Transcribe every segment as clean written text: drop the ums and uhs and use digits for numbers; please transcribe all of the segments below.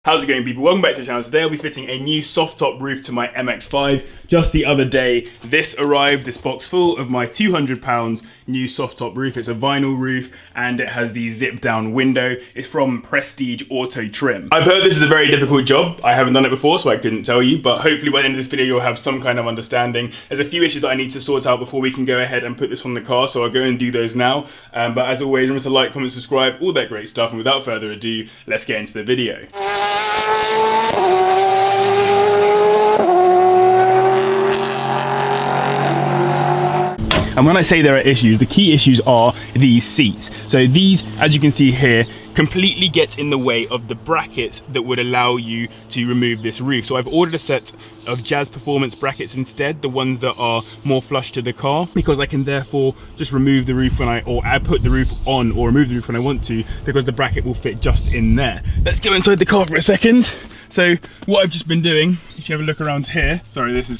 How's it going, people? Welcome back to the channel. Today I'll be fitting a new soft top roof to my MX-5. Just the other day, this arrived, this box full of my £200 new soft top roof. It's a vinyl roof and it has the zip down window. It's from Prestige Auto Trim. I've heard this is a very difficult job. I haven't done it before, so I couldn't tell you, but hopefully by the end of this video you'll have some kind of understanding. There's a few issues that I need to sort out before we can go ahead and put this on the car, so I'll go and do those now. But as always, remember to like, comment, subscribe, all that great stuff, and without further ado, let's get into the video. And when I say there are issues, the key issues are these seats. So these, as you can see here, completely get in the way of the brackets that would allow you to remove this roof. So I've ordered a set of Jazz Performance brackets instead, the ones that are more flush to the car, because I can therefore just remove the roof when I put the roof on or remove the roof when I want to, because the bracket will fit just in there. Let's go inside the car for a second. So what I've just been doing, if you have a look around here, sorry, this is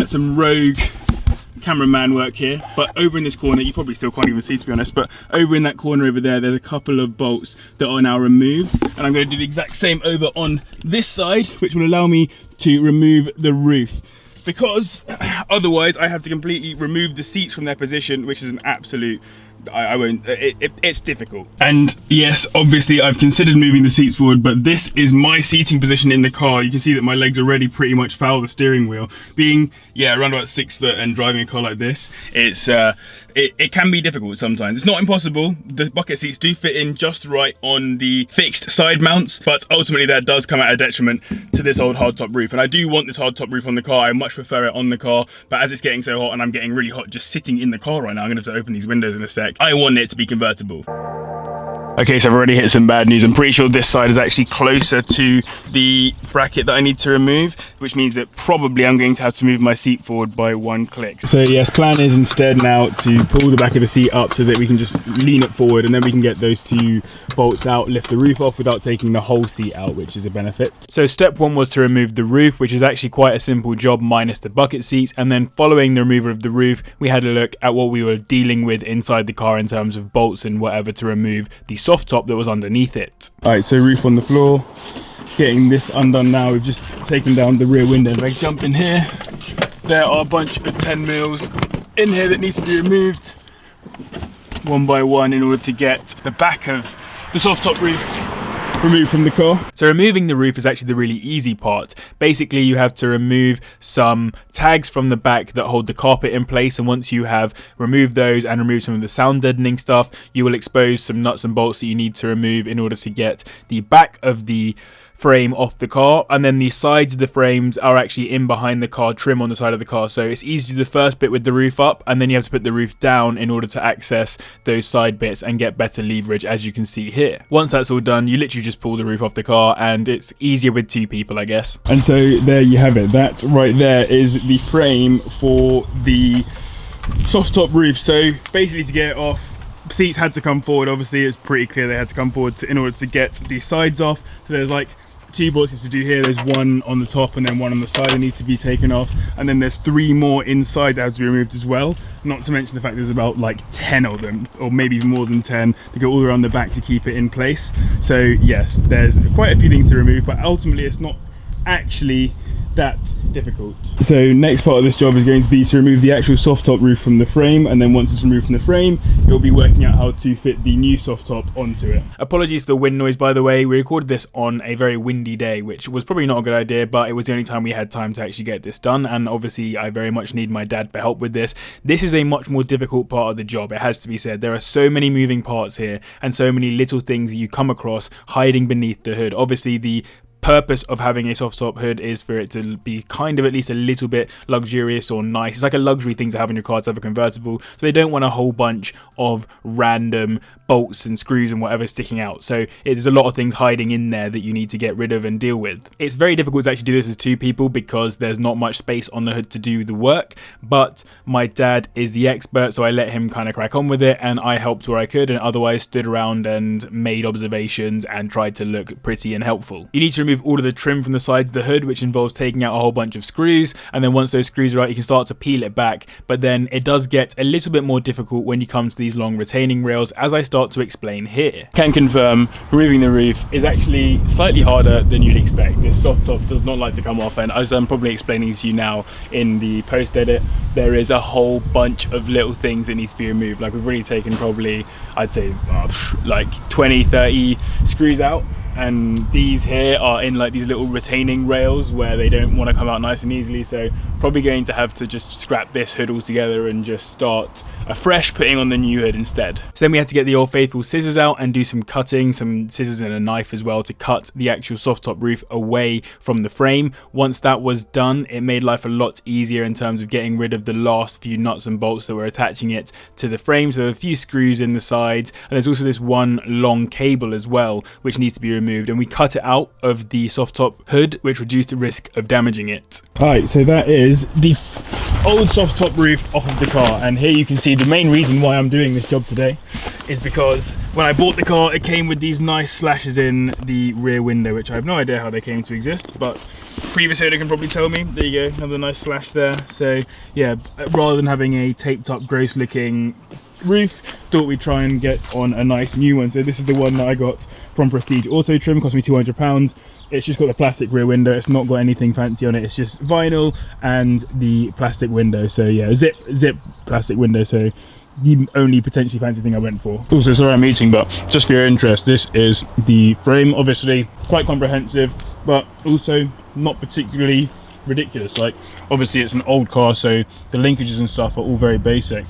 some rogue cameraman work here, but over in this corner, you probably still can't even see to be honest, but over in that corner over there, there's a couple of bolts that are now removed, and I'm going to do the exact same over on this side, which will allow me to remove the roof, because otherwise I have to completely remove the seats from their position, which is an absolute, I won't, it's difficult. And yes, obviously I've considered moving the seats forward, but this is my seating position in the car. You can see that my legs already pretty much foul the steering wheel. Being, yeah, around about 6 foot and driving a car like this, it can be difficult sometimes. It's not impossible. The bucket seats do fit in just right on the fixed side mounts, but ultimately that does come at a detriment to this old hardtop roof. And I do want this hardtop roof on the car. I much prefer it on the car, but as it's getting so hot and I'm getting really hot just sitting in the car right now, I'm gonna have to open these windows in a sec. I want it to be convertible. Okay, so I've already hit some bad news. I'm pretty sure this side is actually closer to the bracket that I need to remove, which means that probably I'm going to have to move my seat forward by one click. So yes, plan is instead now to pull the back of the seat up so that we can just lean it forward, and then we can get those two bolts out, lift the roof off without taking the whole seat out, which is a benefit. So step one was to remove the roof, which is actually quite a simple job minus the bucket seats, and then following the removal of the roof, we had a look at what we were dealing with inside the car in terms of bolts and whatever to remove the soft top that was underneath it. Alright, so roof on the floor, getting this undone now. We've just taken down the rear window. If I jump in here, there are a bunch of 10 mils in here that need to be removed one by one in order to get the back of the soft top roof removed from the car. So removing the roof is actually the really easy part. Basically, you have to remove some tags from the back that hold the carpet in place, and once you have removed those and removed some of the sound deadening stuff, you will expose some nuts and bolts that you need to remove in order to get the back of the frame off the car, and then the sides of the frames are actually in behind the car trim on the side of the car. So it's easy to do the first bit with the roof up, and then you have to put the roof down in order to access those side bits and get better leverage, as you can see here. Once that's all done, you literally just pull the roof off the car, and it's easier with two people, I guess. And so there you have it. That right there is the frame for the soft top roof. So basically, to get it off, seats had to come forward. Obviously it's pretty clear they had to come forward in order to get the sides off. So there's like two bolts you have to do here. There's one on the top and then one on the side that needs to be taken off, and then there's 3 more inside that have to be removed as well, not to mention the fact there's about like 10 of them, or maybe even more than 10, to go all around the back to keep it in place. So yes, there's quite a few things to remove, but ultimately it's not actually that difficult. So next part of this job is going to be to remove the actual soft top roof from the frame, and then once it's removed from the frame, it will be working out how to fit the new soft top onto it. Apologies for the wind noise, by the way. We recorded this on a very windy day, which was probably not a good idea, but it was the only time we had time to actually get this done, and obviously I very much need my dad for help with this. This is a much more difficult part of the job, it has to be said. There are so many moving parts here and so many little things you come across hiding beneath the hood. Obviously the purpose of having a soft top hood is for it to be kind of at least a little bit luxurious or nice. It's like a luxury thing to have in your car to have a convertible, so they don't want a whole bunch of random bolts and screws and whatever sticking out. So there's a lot of things hiding in there that you need to get rid of and deal with. It's very difficult to actually do this as two people because there's not much space on the hood to do the work, but my dad is the expert, so I let him kind of crack on with it, and I helped where I could and otherwise stood around and made observations and tried to look pretty and helpful. You need to remove remove all of the trim from the side of the hood, which involves taking out a whole bunch of screws, and then once those screws are out, you can start to peel it back. But then it does get a little bit more difficult when you come to these long retaining rails, as I start to explain here. Can confirm removing the roof is actually slightly harder than you'd expect. This soft top does not like to come off, and as I'm probably explaining to you now in the post edit, there is a whole bunch of little things that needs to be removed. Like, we've already taken probably, I'd say like 20-30 screws out, and these here are in like these little retaining rails where they don't want to come out nice and easily, so probably going to have to just scrap this hood altogether and just start afresh, putting on the new hood instead. So then we had to get the old faithful scissors out and do some cutting, some scissors and a knife as well, to cut the actual soft top roof away from the frame. Once that was done, it made life a lot easier in terms of getting rid of the last few nuts and bolts that were attaching it to the frame. So there are a few screws in the sides, and there's also this one long cable as well which needs to be removed, and we cut it out of the soft top hood, which reduced the risk of damaging it. Alright, so that is the old soft top roof off of the car, and here you can see the main reason why I'm doing this job today is because when I bought the car, it came with these nice slashes in the rear window, which I have no idea how they came to exist, but previous owner can probably tell me. There you go, another nice slash there. So yeah, rather than having a taped up gross looking roof, thought we'd try and get on a nice new one. So this is the one that I got from Prestige Auto Trim, cost me £200. It's just got the plastic rear window, it's not got anything fancy on it, it's just vinyl and the plastic window. So yeah, zip plastic window, so the only potentially fancy thing I went for. Also, sorry I'm eating, but just for your interest, this is the frame. Obviously quite comprehensive, but also not particularly ridiculous. Like, obviously it's an old car, so the linkages and stuff are all very basic,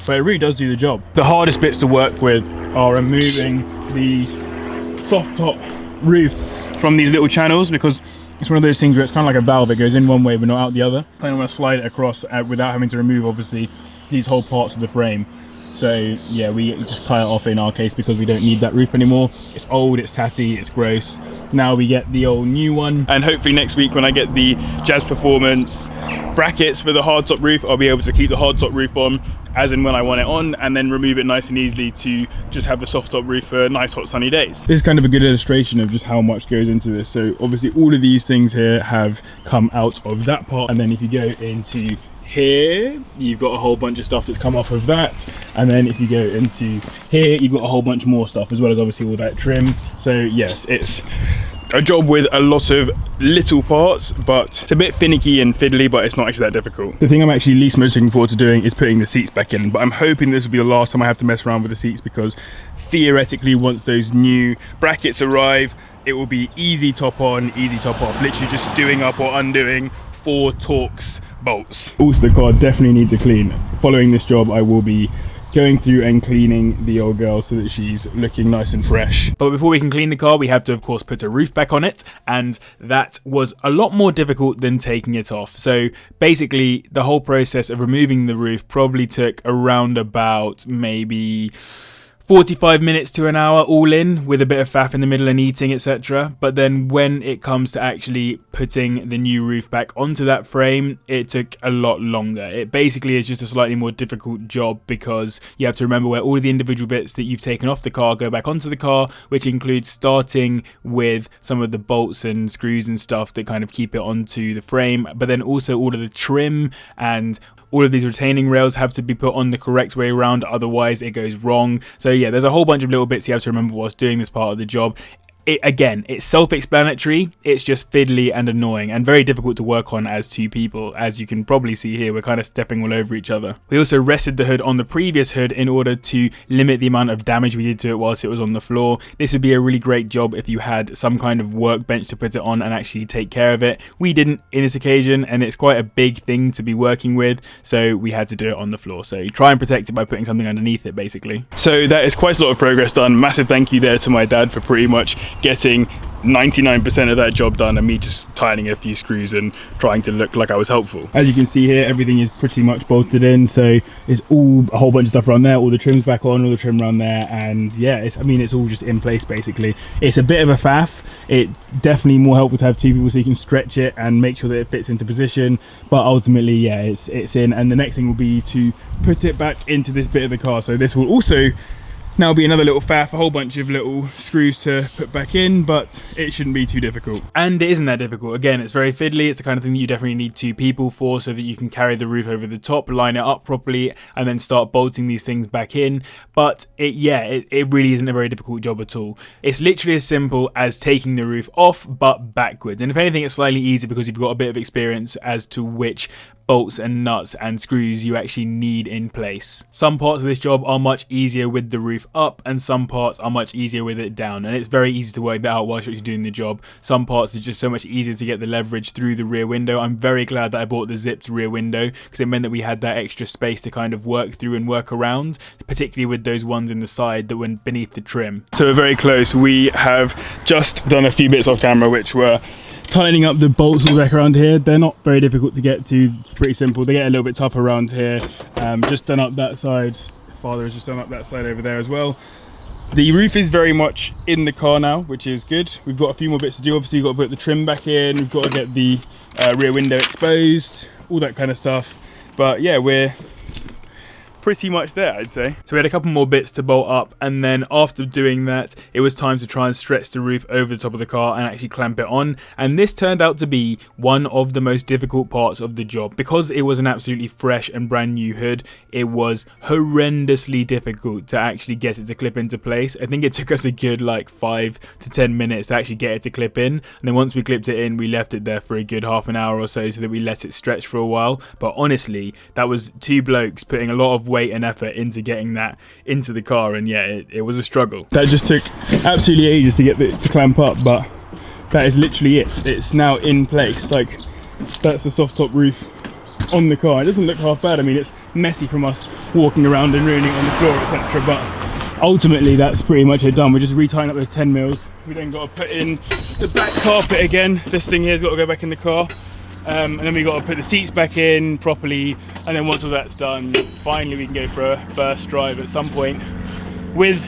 but it really does do the job. The hardest bits to work with are removing the soft top roof from these little channels, because it's one of those things where it's kind of like a valve, it goes in one way but not out the other. I don't want to slide it across without having to remove obviously these whole parts of the frame. So yeah, we just cut it off in our case because we don't need that roof anymore. It's old, it's tatty, it's gross. Now we get the old new one, and hopefully next week when I get the Jazz Performance brackets for the hardtop roof, I'll be able to keep the hardtop roof on as and when I want it on, and then remove it nice and easily to just have the soft top roof for nice hot sunny days. This is kind of a good illustration of just how much goes into this. So obviously all of these things here have come out of that part, and then if you go into here, you've got a whole bunch of stuff that's come off of that, and then if you go into here, you've got a whole bunch more stuff, as well as obviously all that trim. So yes, it's a job with a lot of little parts, but it's a bit finicky and fiddly, but it's not actually that difficult. The thing I'm actually least most looking forward to doing is putting the seats back in, but I'm hoping this will be the last time I have to mess around with the seats, because theoretically once those new brackets arrive, it will be easy top on, easy top off, literally just doing up or undoing 4 Torx bolts. Also, the car definitely needs a clean. Following this job, I will be going through and cleaning the old girl so that she's looking nice and fresh. But before we can clean the car, we have to of course put a roof back on it, and that was a lot more difficult than taking it off. So basically the whole process of removing the roof probably took around about maybe 45 minutes to an hour all in, with a bit of faff in the middle and eating, etc. But then when it comes to actually putting the new roof back onto that frame, it took a lot longer. It basically is just a slightly more difficult job, because you have to remember where all of the individual bits that you've taken off the car go back onto the car, which includes starting with some of the bolts and screws and stuff that kind of keep it onto the frame, but then also all of the trim and all of these retaining rails have to be put on the correct way around, otherwise it goes wrong. So yeah, there's a whole bunch of little bits you have to remember whilst doing this part of the job. Again, it's self-explanatory, it's just fiddly and annoying and very difficult to work on as two people. As you can probably see here, we're kind of stepping all over each other. We also rested the hood on the previous hood in order to limit the amount of damage we did to it whilst it was on the floor. This would be a really great job if you had some kind of workbench to put it on and actually take care of it. We didn't in this occasion, and it's quite a big thing to be working with, so we had to do it on the floor. So you try and protect it by putting something underneath it, basically. So that is quite a lot of progress done. Massive thank you there to my dad for pretty much getting 99% of that job done, and me just tightening a few screws and trying to look like I was helpful. As you can see here, everything is pretty much bolted in, so it's all a whole bunch of stuff around there, all the trim's back on, all the trim around there, and yeah, it's all just in place basically. It's a bit of a faff. It's definitely more helpful to have two people so you can stretch it and make sure that it fits into position, but ultimately yeah, it's in. And the next thing will be to put it back into this bit of the car. So this will also Now be another little faff, a whole bunch of little screws to put back in, but it shouldn't be too difficult. And it isn't that difficult. Again, it's very fiddly. It's the kind of thing that you definitely need 2 people for, so that you can carry the roof over the top, line it up properly, and then start bolting these things back in. But it really isn't a very difficult job at all. It's literally as simple as taking the roof off, but backwards. And if anything, it's slightly easier because you've got a bit of experience as to which bolts and nuts and screws you actually need in place. Some parts of this job are much easier with the roof up, and some parts are much easier with it down, and it's very easy to work that out whilst you're actually doing the job. Some parts are just so much easier to get the leverage through the rear window. I'm very glad that I bought the zipped rear window, because it meant that we had that extra space to kind of work through and work around, particularly with those ones in the side that went beneath the trim. So we're very close. We have just done a few bits off camera, which were tightening up the bolts all the way around here. They're not very difficult to get to, it's pretty simple. They get a little bit tougher around here. Just done up that side. Father has just done up that side over there as well. The roof is very much in the car now, which is good. We've got a few more bits to do. Obviously, we've got to put the trim back in. We've got to get the rear window exposed, all that kind of stuff. But yeah, we're pretty much there, I'd say. So we had a couple more bits to bolt up, and then after doing that, it was time to try and stretch the roof over the top of the car and actually clamp it on. And this turned out to be one of the most difficult parts of the job. Because it was an absolutely fresh and brand new hood, it was horrendously difficult to actually get it to clip into place. I think it took us a good like 5 to 10 minutes to actually get it to clip in. And then once we clipped it in, we left it there for a good half an hour or so that we let it stretch for a while. But honestly, that was 2 blokes putting a lot of weight and effort into getting that into the car, and yeah, it was a struggle. That just took absolutely ages to get it to clamp up, but that is literally it. It's now in place. Like, that's the soft top roof on the car. It doesn't look half bad. I mean, it's messy from us walking around and ruining it on the floor, etc., but ultimately that's pretty much it done. We're just retying up those 10 mils. We then got to put in the back carpet again. This thing here's got to go back in the car. And then we got to put the seats back in properly, and then once all that's done, finally we can go for a first drive at some point with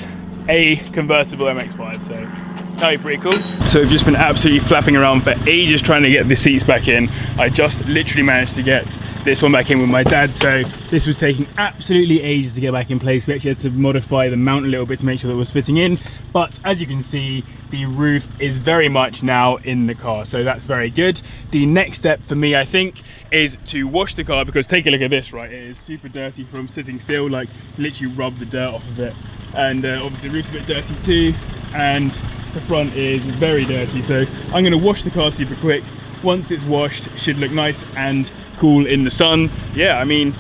a convertible MX-5, so that'd be pretty cool. So we've just been absolutely flapping around for ages trying to get the seats back in. I just literally managed to get this one back in with my dad, so this was taking absolutely ages to get back in place. We actually had to modify the mount a little bit to make sure that it was fitting in, but as you can see, the roof is very much now in the car, so that's very good. The next step for me, I think, is to wash the car, because take a look at this, right? It is super dirty from sitting still, like literally rub the dirt off of it, and obviously the roof's a bit dirty too, and the front is very dirty, so I'm going to wash the car super quick. Once it's washed, it should look nice and cool in the sun. Yeah, I mean,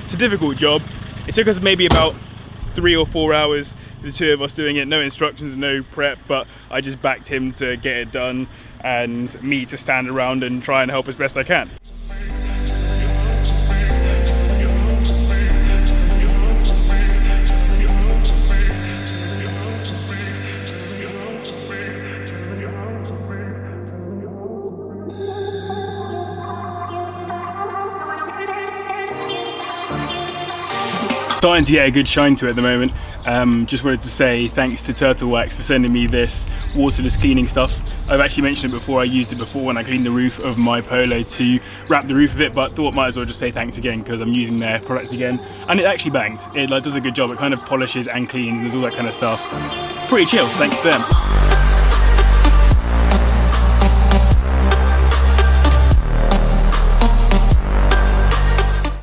it's a difficult job. It took us maybe about 3 or 4 hours, the 2 of us doing it, no instructions, no prep, but I just backed him to get it done and me to stand around and try and help as best I can. Starting to get a good shine to it at the moment. Just wanted to say thanks to Turtle Wax for sending me this waterless cleaning stuff. I've actually mentioned it before, I used it before when I cleaned the roof of my Polo to wrap the roof of it, but thought might as well just say thanks again because I'm using their product again. And it actually bangs. It like does a good job. It kind of polishes and cleans and does all that kind of stuff. Pretty chill, thanks to them.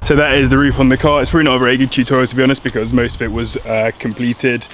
So that is the roof on the car. It's probably not a very good tutorial, to be honest, because most of it was completed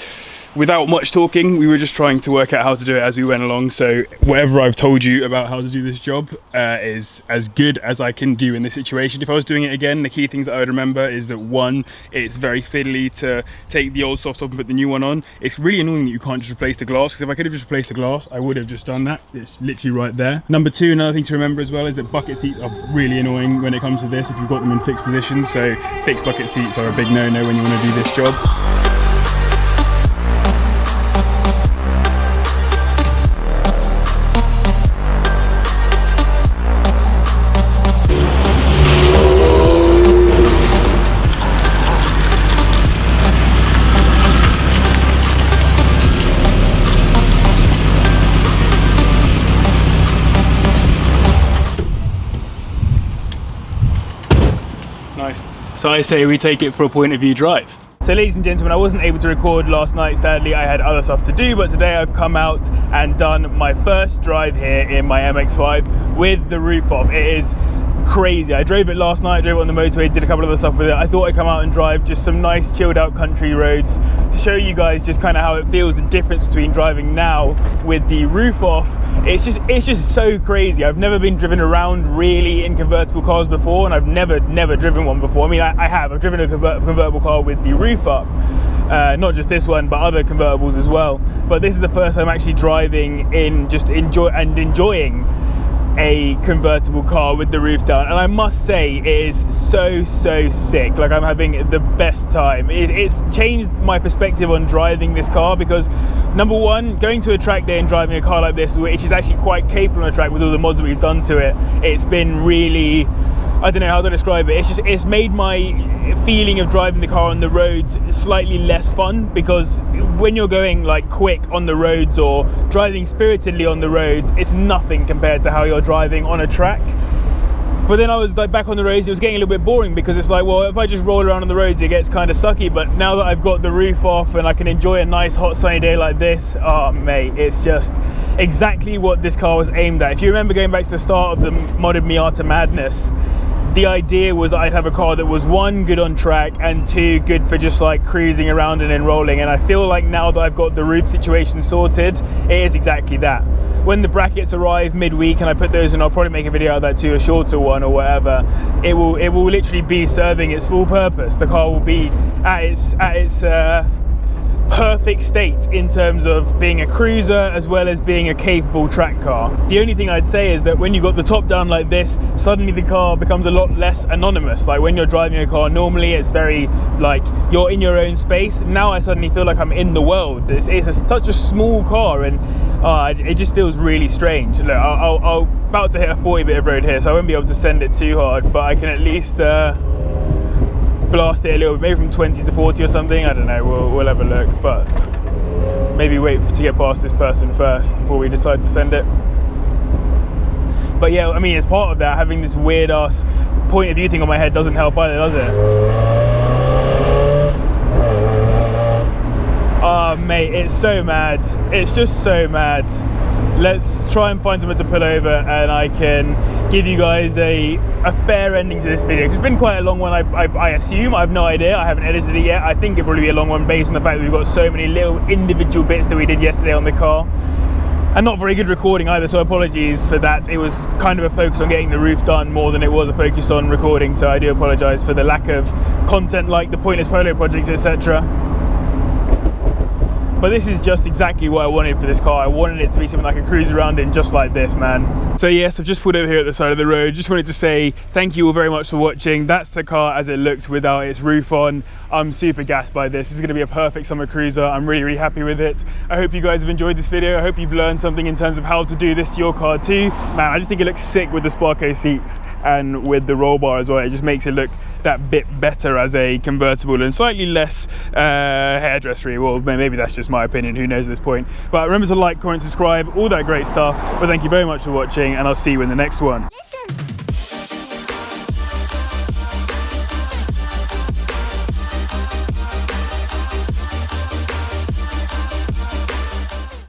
without much talking. We were just trying to work out how to do it as we went along. So whatever I've told you about how to do this job is as good as I can do in this situation. If I was doing it again, the key things that I would remember is that 1, it's very fiddly to take the old soft top and put the new one on. It's really annoying that you can't just replace the glass, because if I could have just replaced the glass, I would have just done that. It's literally right there. Number 2, another thing to remember as well is that bucket seats are really annoying when it comes to this if you've got them in fixed position. So fixed bucket seats are a big no-no when you want to do this job. Nice. So I say we take it for a point of view drive. So ladies and gentlemen, I wasn't able to record last night, sadly. I had other stuff to do, but today I've come out and done my first drive here in my MX-5 with the roof off. It is crazy. I drove it last night, drove it on the motorway, did a couple of other stuff with it. I thought I'd come out and drive just some nice chilled out country roads to show you guys just kind of how it feels, the difference between driving now with the roof off. It's just so crazy. I've never been driven around really in convertible cars before, and I've never driven one before. I mean, I've driven a convertible car with the roof up. Not just this one, but other convertibles as well. But this is the first time actually driving in, just enjoying a convertible car with the roof down, and I must say it is so sick. Like, I'm having the best time. It's changed my perspective on driving this car, because number one, going to a track day and driving a car like this, which is actually quite capable on a track with all the mods that we've done to it, it's been really, I don't know how to describe it. It's made my feeling of driving the car on the roads slightly less fun, because when you're going like quick on the roads or driving spiritedly on the roads, it's nothing compared to how you're driving on a track. But then I was like back on the roads, it was getting a little bit boring, because it's like, well, if I just roll around on the roads, it gets kind of sucky. But now that I've got the roof off and I can enjoy a nice hot sunny day like this, oh mate, it's just exactly what this car was aimed at. If you remember going back to the start of the Modded Miata Madness, the idea was that I'd have a car that was one, good on track, and two, good for just like cruising around and enrolling. And I feel like now that I've got the roof situation sorted, it is exactly that. When the brackets arrive midweek and I put those in, I'll probably make a video of that too, a shorter one or whatever. It will literally be serving its full purpose. The car will be at its perfect state in terms of being a cruiser as well as being a capable track car. The only thing I'd say is that when you've got the top down like this, suddenly the car becomes a lot less anonymous. Like when you're driving a car, normally it's very like you're in your own space. Now I suddenly feel like I'm in the world. It's such a small car, and it just feels really strange. Look, I'll about to hit a 40 bit of road here, so I won't be able to send it too hard, but I can at least blast it a little bit, maybe from 20 to 40 or something. I don't know, we'll have a look, but maybe wait to get past this person first before we decide to send it. But yeah, I mean, as part of that, having this weird ass point of view thing on my head doesn't help either, does it? Oh mate, it's so mad. It's just so mad. Let's try and find somewhere to pull over and I can give you guys a fair ending to this video. It's been quite a long one, I assume. I have no idea. I haven't edited it yet. I think it'll probably be a long one based on the fact that we've got so many little individual bits that we did yesterday on the car. And not very good recording either, so apologies for that. It was kind of a focus on getting the roof done more than it was a focus on recording, so I do apologise for the lack of content like the pointless polo projects, etc. But this is just exactly what I wanted for this car. I wanted it to be something I could cruise around in just like this, man. So yes, I've just pulled over here at the side of the road. Just wanted to say thank you all very much for watching. That's the car as it looks without its roof on. I'm super gassed by this. This is going to be a perfect summer cruiser. I'm really happy with it. I hope you guys have enjoyed this video. I hope you've learned something in terms of how to do this to your car too. Man, I just think it looks sick with the Sparco seats and with the roll bar as well. It just makes it look that bit better as a convertible and slightly less hairdressery. Well, maybe that's just my opinion. Who knows at this point? But remember to like, comment, subscribe, all that great stuff. But thank you very much for watching, and I'll see you in the next one.